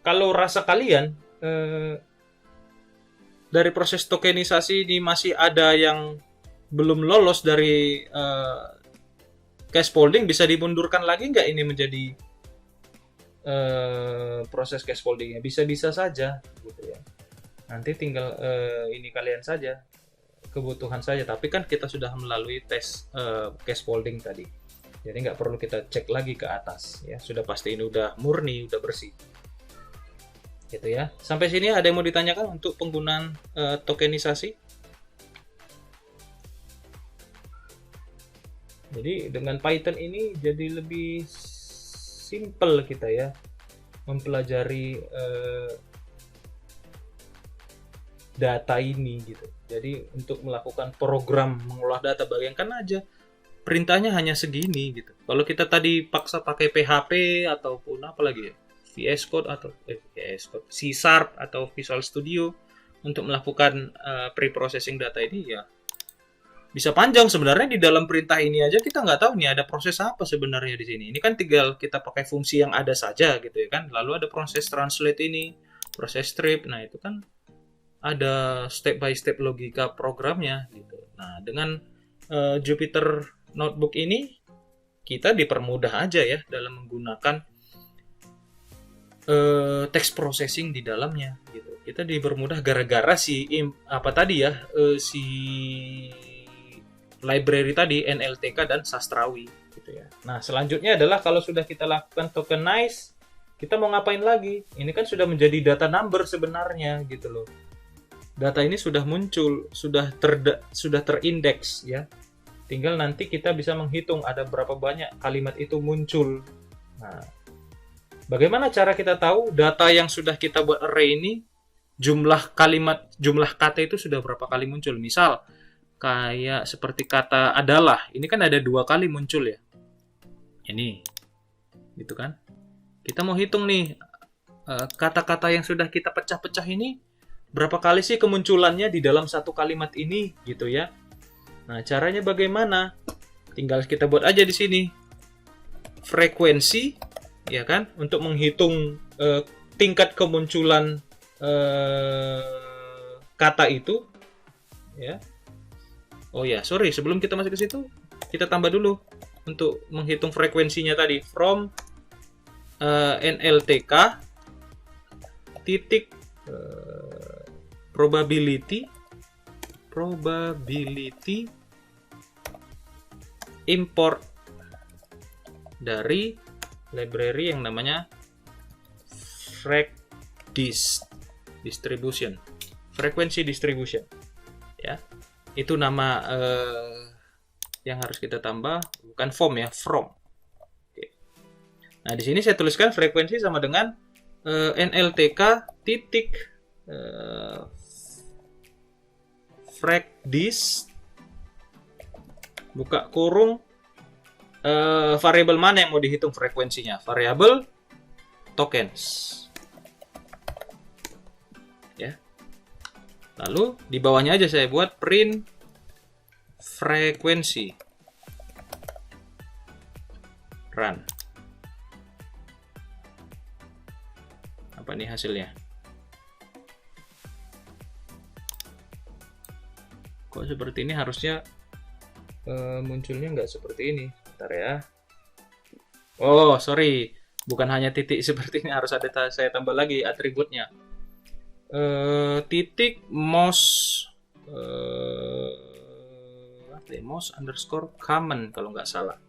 kalau rasa kalian dari proses tokenisasi ini masih ada yang belum lolos dari case folding, bisa dimundurkan lagi nggak ini menjadi proses case foldingnya? Bisa-bisa saja gitu ya. Nanti tinggal ini kalian saja, kebutuhan saja. Tapi kan kita sudah melalui tes case folding tadi, jadi nggak perlu kita cek lagi ke atas ya. Sudah pasti ini udah murni, udah bersih gitu ya. Sampai sini ada yang mau ditanyakan untuk penggunaan tokenisasi? Jadi dengan Python ini jadi lebih simple kita ya mempelajari data ini gitu. Jadi untuk melakukan program mengolah data, bayangkan aja perintahnya hanya segini gitu. Kalau kita tadi paksa pakai PHP ataupun apa lagi ya, VS Code atau C# atau Visual Studio untuk melakukan pre-processing data ini, ya bisa panjang sebenarnya. Di dalam perintah ini aja kita nggak tahu nih ada proses apa sebenarnya di sini. Ini kan tinggal kita pakai fungsi yang ada saja gitu ya kan. Lalu ada proses translate ini, proses strip. Nah, itu kan ada step by step logika programnya gitu. Nah, dengan Jupyter Notebook ini kita dipermudah aja ya dalam menggunakan text processing di dalamnya gitu. Kita dipermudah gara-gara si library tadi, NLTK dan Sastrawi gitu ya. Nah, selanjutnya adalah kalau sudah kita lakukan tokenize, kita mau ngapain lagi? Ini kan sudah menjadi data number sebenarnya gitu loh. Data ini sudah muncul, sudah terindeks ya. Tinggal nanti kita bisa menghitung ada berapa banyak kalimat itu muncul. Nah, bagaimana cara kita tahu data yang sudah kita buat array ini jumlah kalimat, jumlah kata itu sudah berapa kali muncul? Misal kayak seperti kata adalah, ini kan ada 2 kali muncul ya. Ini, gitu kan? Kita mau hitung nih kata-kata yang sudah kita pecah-pecah ini berapa kali sih kemunculannya di dalam satu kalimat ini, gitu ya. Nah, caranya bagaimana? Tinggal kita buat aja di sini frekuensi, ya kan, untuk menghitung tingkat kemunculan kata itu, ya. Oh ya, sorry, sebelum kita masuk ke situ, kita tambah dulu untuk menghitung frekuensinya tadi. From NLTK titik probability import dari library yang namanya distribution, frekuensi distribution, ya. Itu nama yang harus kita tambah, bukan from ya, from. Oke. Nah, di sini saya tuliskan frekuensi sama dengan NLTK titik frek_dis buka kurung variabel mana yang mau dihitung frekuensinya, variabel tokens, ya. Lalu di bawahnya aja saya buat print frekuensi, run. Apa nih hasilnya? Kok seperti ini? Harusnya munculnya nggak seperti ini. Bentar ya. Oh, sorry. Bukan hanya titik seperti ini, harus ada saya tambah lagi atributnya. Titik mouse mouse underscore common kalau nggak salah.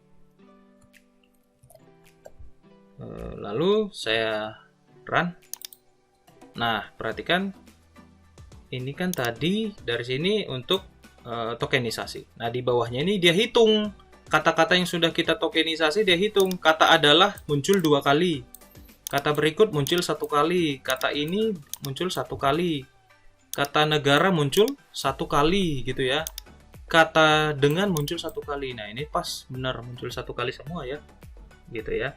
Lalu saya run. Nah, perhatikan ini kan tadi dari sini untuk tokenisasi. Nah, di bawahnya ini dia hitung kata-kata yang sudah kita tokenisasi, dia hitung. Kata adalah muncul 2 kali. Kata berikut muncul 1 kali. Kata ini muncul 1 kali. Kata negara muncul 1 kali gitu ya. Kata dengan muncul 1 kali. Nah, ini pas benar muncul 1 kali semua ya. Gitu ya.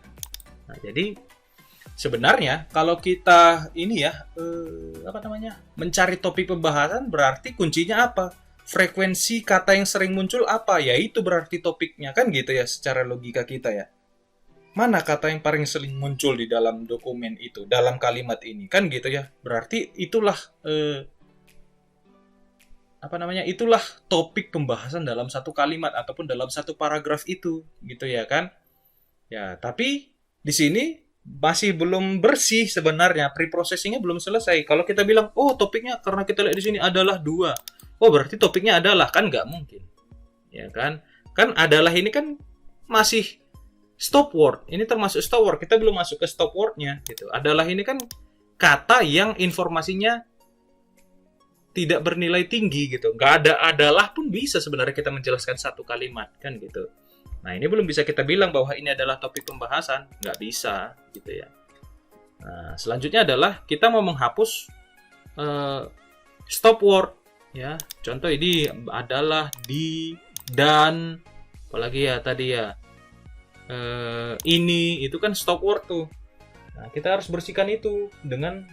Nah, jadi sebenarnya kalau kita ini ya mencari topik pembahasan, berarti kuncinya apa? Frekuensi kata yang sering muncul apa? Ya itu berarti topiknya, kan gitu ya secara logika kita ya. Mana kata yang paling sering muncul di dalam dokumen itu, dalam kalimat ini, kan gitu ya. Berarti itulah itulah topik pembahasan dalam satu kalimat ataupun dalam satu paragraf itu, gitu ya kan? Ya, tapi di sini masih belum bersih sebenarnya, pre-processingnya belum selesai. Kalau kita bilang, oh topiknya karena kita lihat di sini adalah 2. Oh berarti topiknya adalah, kan nggak mungkin. Ya kan? Kan adalah ini kan masih stop word. Ini termasuk stop word. Kita belum masuk ke stop word-nya gitu. Adalah ini kan kata yang informasinya tidak bernilai tinggi gitu. Nggak ada adalah pun bisa sebenarnya kita menjelaskan satu kalimat kan gitu. Nah, ini belum bisa kita bilang bahwa ini adalah topik pembahasan. Nggak bisa, gitu ya. Nah, selanjutnya adalah kita mau menghapus stop word. Ya, contoh ini adalah, di, dan, apalagi ya tadi ya, ini, itu kan stop word tuh. Nah, kita harus bersihkan itu dengan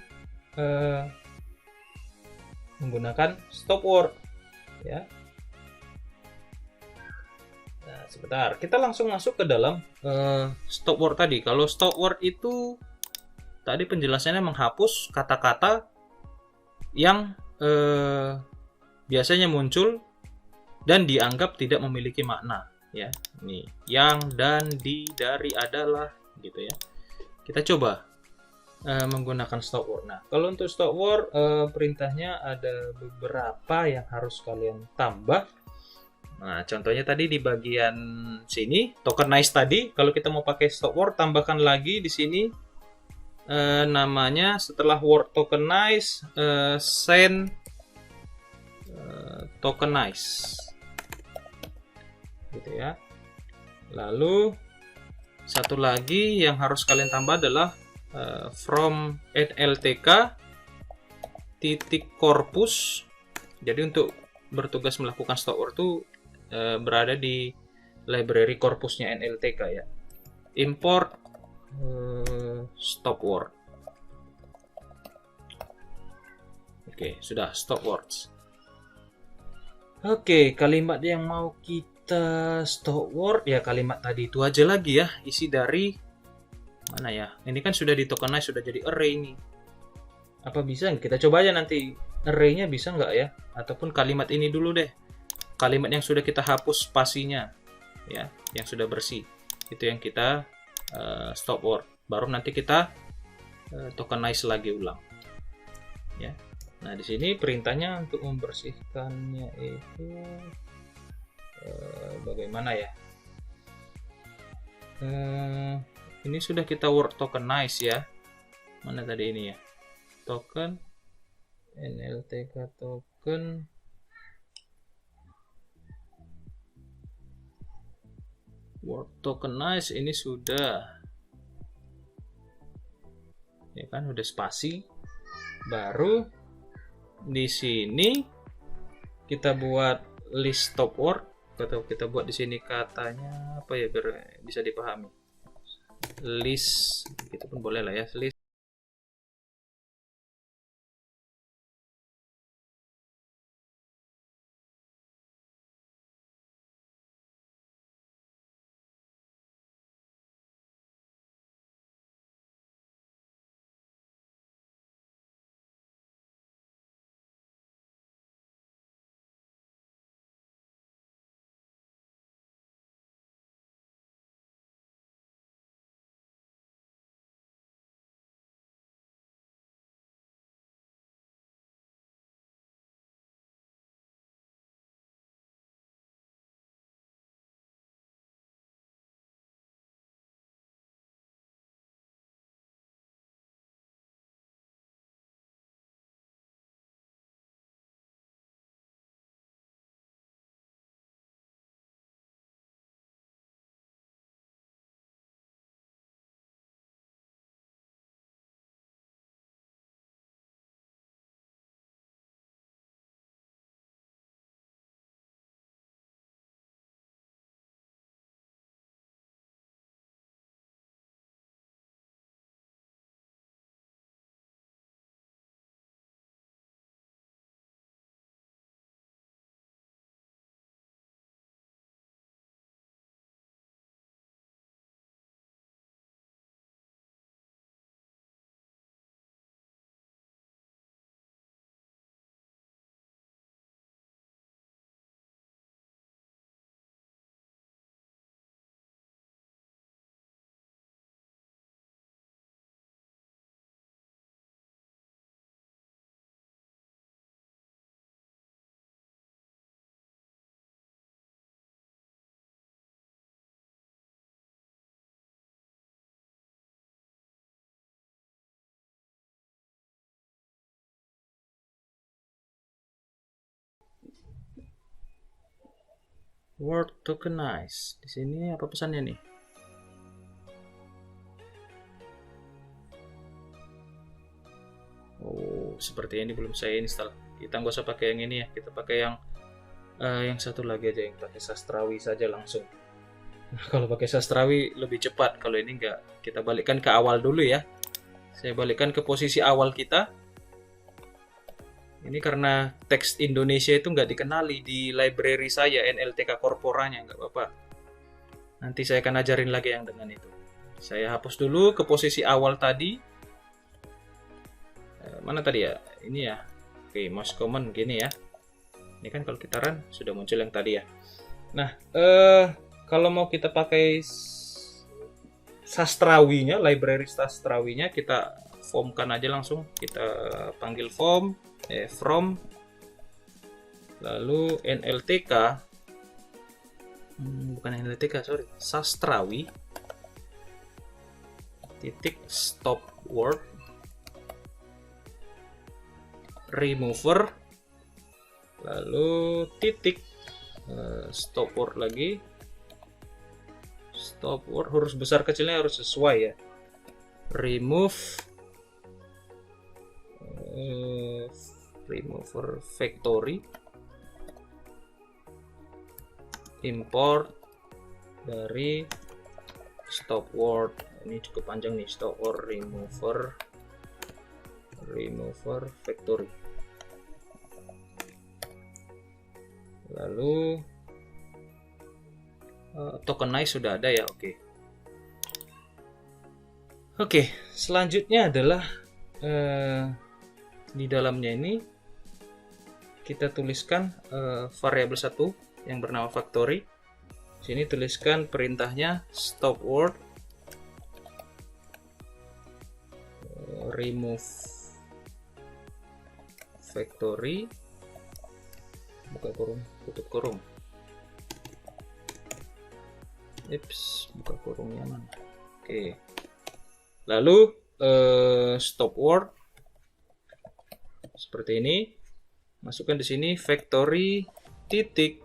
menggunakan stop word. Ya. Nah, sebentar, kita langsung masuk ke dalam stop word tadi. Kalau stop word itu tadi penjelasannya menghapus kata-kata yang biasanya muncul dan dianggap tidak memiliki makna, ya. Ini yang, dan, di, dari, adalah, gitu ya. Kita coba menggunakan stop word. Nah, kalau untuk stop word perintahnya ada beberapa yang harus kalian tambah. Nah, contohnya tadi di bagian sini, tokenize tadi, kalau kita mau pakai stop word, tambahkan lagi di sini namanya setelah word tokenize, send tokenize, gitu ya. Lalu satu lagi yang harus kalian tambah adalah from NLTK titik corpus. Jadi untuk bertugas melakukan stop word itu berada di library corpusnya NLTK ya. Import stop word. Oke, sudah stop words. Oke, kalimat yang mau kita stop word ya kalimat tadi itu aja lagi ya, isi dari mana ya? Ini kan sudah di tokenize, sudah jadi array ini. Apa bisa? Kita coba aja nanti array-nya bisa nggak ya? Ataupun kalimat ini dulu deh. Kalimat yang sudah kita hapus spasinya, ya, yang sudah bersih. Itu yang kita stop word. Baru nanti kita tokenize lagi ulang. Ya. Nah, di sini perintahnya untuk membersihkannya itu bagaimana ya? Ini sudah kita word tokenize ya. Mana tadi ini ya? Token NLTK token word tokenize ini sudah ya kan, udah spasi. Baru di sini kita buat list stop word, atau kita buat di sini katanya apa ya biar bisa dipahami. List itu pun boleh lah ya, list. Word tokenize. Di sini apa pesannya nih? Oh, seperti ini belum saya install. Kita nggak usah pakai yang ini ya. Kita pakai yang satu lagi aja, yang pakai sastrawi saja langsung. Nah, kalau pakai sastrawi lebih cepat. Kalau ini nggak, kita balikkan ke awal dulu ya. Saya balikkan ke posisi awal kita. Ini karena teks Indonesia itu nggak dikenali di library saya, NLTK Corporanya, nggak apa-apa. Nanti saya akan ajarin lagi yang dengan itu. Saya hapus dulu ke posisi awal tadi. Mana tadi ya? Ini ya. Oke, most common gini ya. Ini kan kalau kita run sudah muncul yang tadi ya. Nah, kalau mau kita pakai sastrawinya, library sastrawinya, kita formkan aja langsung. Kita panggil from, lalu NLTK, bukan NLTK, sorry, sastrawi titik stop word remover, lalu titik stop word lagi, stop word huruf besar kecilnya harus sesuai ya, remover factory, import dari stop word. Ini cukup panjang nih, stop word remover factory. Lalu tokenize sudah ada ya. Oke, selanjutnya adalah di dalamnya ini kita tuliskan variabel satu yang bernama factory. Sini tuliskan perintahnya stop word remove factory, buka kurung, tutup kurung. Buka kurungnya mana? Oke. Lalu stop word seperti ini. Masukkan di sini factory titik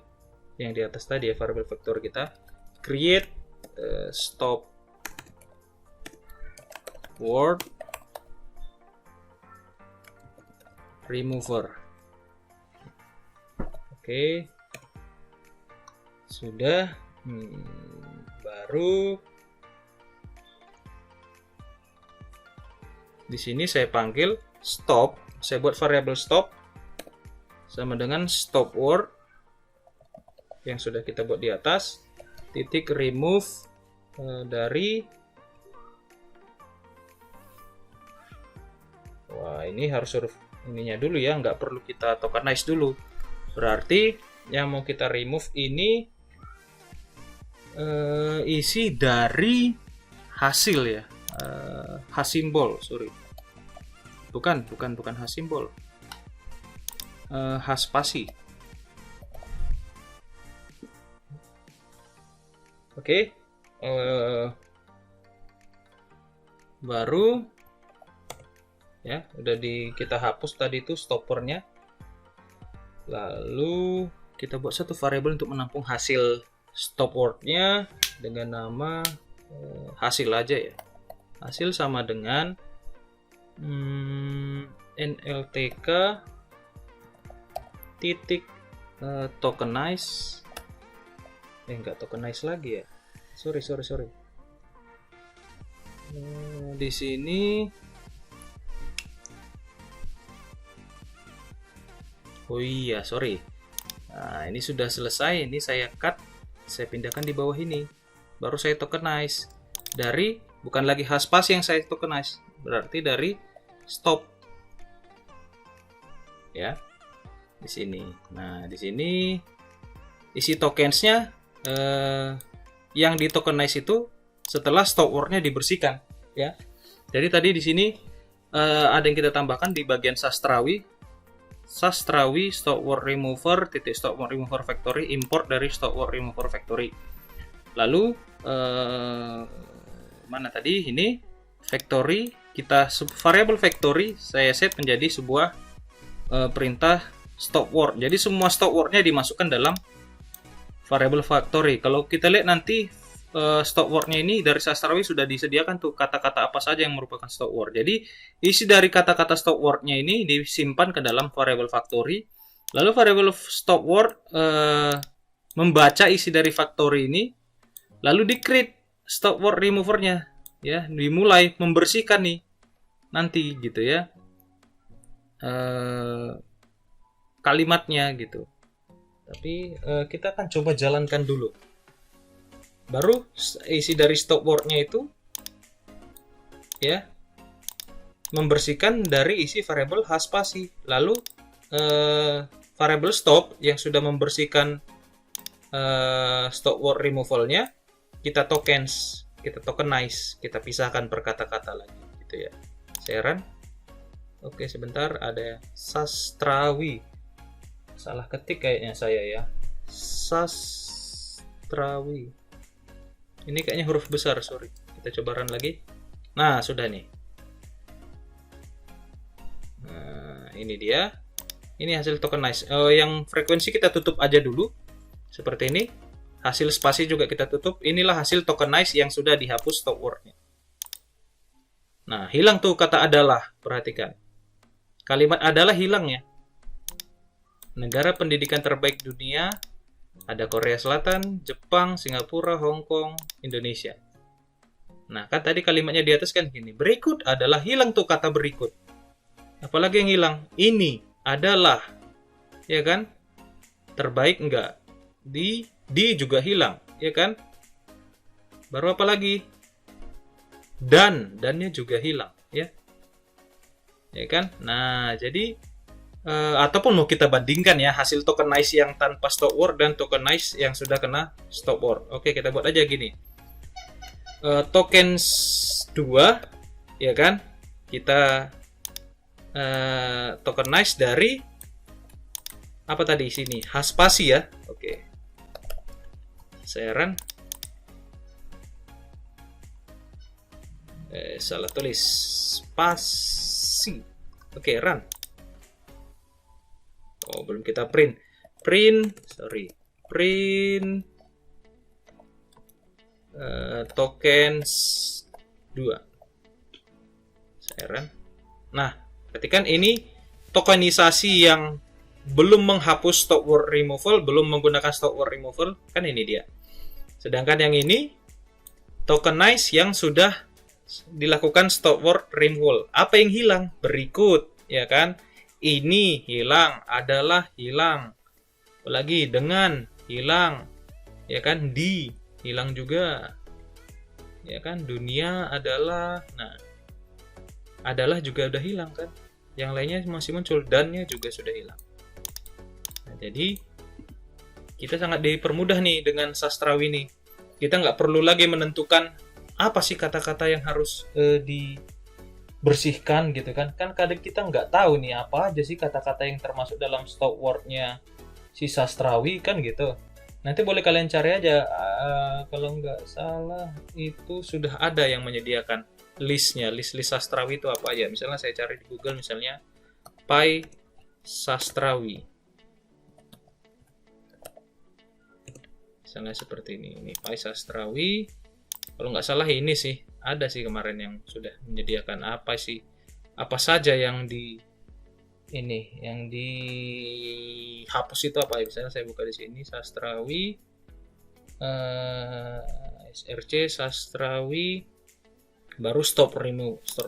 yang di atas tadi ya, variable factory kita. Create stop word remover. Oke. Sudah. Baru di sini saya panggil stop. Saya buat variable stop sama dengan stop word yang sudah kita buat di atas, titik remove dari, wah ini harus huruf ininya dulu ya, nggak perlu kita tokenize dulu. Berarti yang mau kita remove ini isi dari hasil ya, hasimbol, sorry, bukan hasimbol, haspasi. Oke, baru ya udah kita hapus tadi itu stoppernya. Lalu kita buat satu variabel untuk menampung hasil stop word-nya dengan nama hasil aja ya. Hasil sama dengan nltk titik tokenize. Enggak tokenize lagi ya. Sorry. Di sini oh iya, sorry. Nah, ini sudah selesai. Ini saya cut, saya pindahkan di bawah ini. Baru saya tokenize. Dari, bukan lagi haspasi yang saya tokenize. Berarti dari stop. Ya. Di sini. Nah, di sini isi tokens-nya yang di tokenize itu setelah stop word-nya dibersihkan, ya. Jadi tadi di sini ada yang kita tambahkan di bagian sastrawi stop word remover titik stop word remover factory, import dari stop word remover factory. Lalu mana tadi ini factory, kita variable factory saya set menjadi sebuah perintah stop word. Jadi semua stop word-nya dimasukkan dalam variable factory. Kalau kita lihat nanti stop word-nya ini dari sastrawi sudah disediakan tuh kata-kata apa saja yang merupakan stop word. Jadi isi dari kata-kata stop word-nya ini disimpan ke dalam variable factory. Lalu variable stop word membaca isi dari factory ini, lalu di create stop word remover-nya, ya, dimulai membersihkan nih nanti gitu ya kalimatnya gitu. Tapi kita akan coba jalankan dulu. Baru isi dari stop word-nya itu ya membersihkan dari isi variable haspasi. Lalu variable stop yang sudah membersihkan stop word removal-nya kita tokenize, kita pisahkan per kata-kata lagi gitu ya. Saya run. Oke, sebentar, ada sastrawi. Salah ketik kayaknya saya ya. Sastrawi. Ini kayaknya huruf besar, sorry. Kita coba run lagi. Nah, sudah nih. Nah, ini dia. Ini hasil tokenize. Yang frekuensi kita tutup aja dulu. Seperti ini. Hasil spasi juga kita tutup. Inilah hasil tokenize yang sudah dihapus stop word-nya. Nah, hilang tuh kata adalah. Perhatikan. Kalimat adalah hilang ya. Negara pendidikan terbaik dunia. Ada Korea Selatan, Jepang, Singapura, Hong Kong, Indonesia. Nah, kan tadi kalimatnya di atas kan gini. Berikut adalah, hilang tuh kata berikut. Apalagi yang hilang? Ini adalah. Ya kan? Terbaik enggak? Di juga hilang. Ya kan? Baru apa lagi? Dannya juga hilang. Ya. Ya kan? Nah, jadi ataupun mau kita bandingkan ya hasil tokenize yang tanpa stop word dan tokenize yang sudah kena stop word. Oke, kita buat aja gini. Tokens 2 ya kan? Kita tokenize dari apa tadi sini? Haspasi ya. Oke. Saya run. Salah tulis. Spasi. Oke, run. Oh, belum kita print. Print tokens 2. Saya run. Nah, ketikan ini tokenisasi yang belum menghapus stop word removal, belum menggunakan stop word removal, kan ini dia. Sedangkan yang ini tokenize yang sudah dilakukan stop word removal. Apa yang hilang? Berikut, ya kan? Ini hilang, adalah hilang. Apalagi dengan hilang, ya kan? Di hilang juga, ya kan? Dunia adalah, nah, adalah juga udah hilang kan? Yang lainnya masih muncul, dannya juga sudah hilang. Nah, jadi kita sangat dipermudah nih dengan sastrawi ini. Kita nggak perlu lagi menentukan apa sih kata-kata yang harus dibersihkan gitu kan. Kan kadang kita nggak tahu nih apa aja sih kata-kata yang termasuk dalam stop word-nya si sastrawi kan gitu. Nanti boleh kalian cari aja, kalau nggak salah itu sudah ada yang menyediakan listnya, list sastrawi itu apa aja. Misalnya saya cari di Google misalnya Pi sastrawi. Misalnya seperti ini Pi sastrawi. Kalau nggak salah ini sih, ada sih kemarin yang sudah menyediakan apa saja yang yang dihapus itu apa ya. Misalnya saya buka di sini sastrawi, SRC sastrawi, baru stop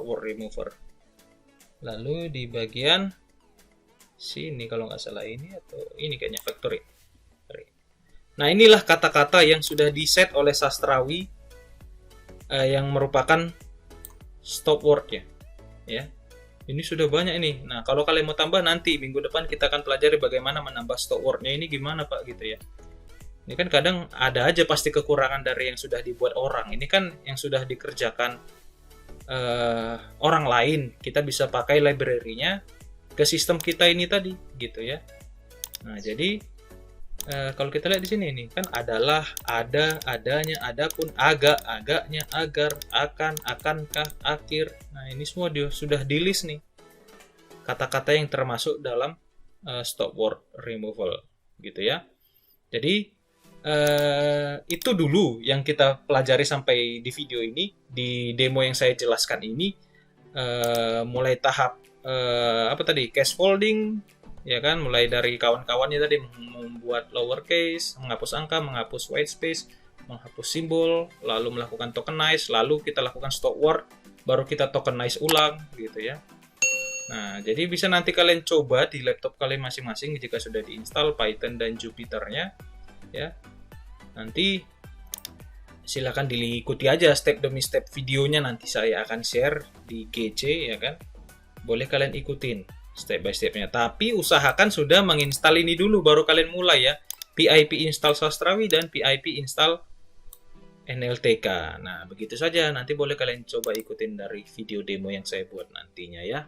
word remover. Lalu di bagian sini kalau nggak salah ini atau ini kayaknya factory. Nah, inilah kata-kata yang sudah di-set oleh sastrawi yang merupakan stop word-nya, ya. Ini sudah banyak ini. Nah, kalau kalian mau tambah nanti minggu depan kita akan pelajari bagaimana menambah stop word-nya ini gimana, Pak, gitu ya. Ini kan kadang ada aja pasti kekurangan dari yang sudah dibuat orang. Ini kan yang sudah dikerjakan orang lain. Kita bisa pakai library-nya ke sistem kita ini tadi, gitu ya. Nah, jadi kalau kita lihat di sini nih kan adalah, ada, adanya, adapun, agak, agaknya, agar, akan, akankah, akhir. Nah, ini semua sudah di list nih kata-kata yang termasuk dalam stop word removal gitu ya. Jadi itu dulu yang kita pelajari sampai di video ini, di demo yang saya jelaskan ini, mulai tahap apa tadi, case folding, ya kan, mulai dari kawan-kawannya tadi membuat lowercase, menghapus angka, menghapus white space, menghapus simbol, lalu melakukan tokenize, lalu kita lakukan stop word, baru kita tokenize ulang gitu ya. Nah, jadi bisa nanti kalian coba di laptop kalian masing-masing jika sudah diinstal Python dan Jupyter-nya ya. Nanti silakan diikuti aja step demi step videonya, nanti saya akan share di GC ya kan. Boleh kalian ikutin step by stepnya, tapi usahakan sudah menginstal ini dulu baru kalian mulai ya. PIP install sastrawi dan PIP install NLTK. Nah, begitu saja. Nanti boleh kalian coba ikutin dari video demo yang saya buat nantinya ya.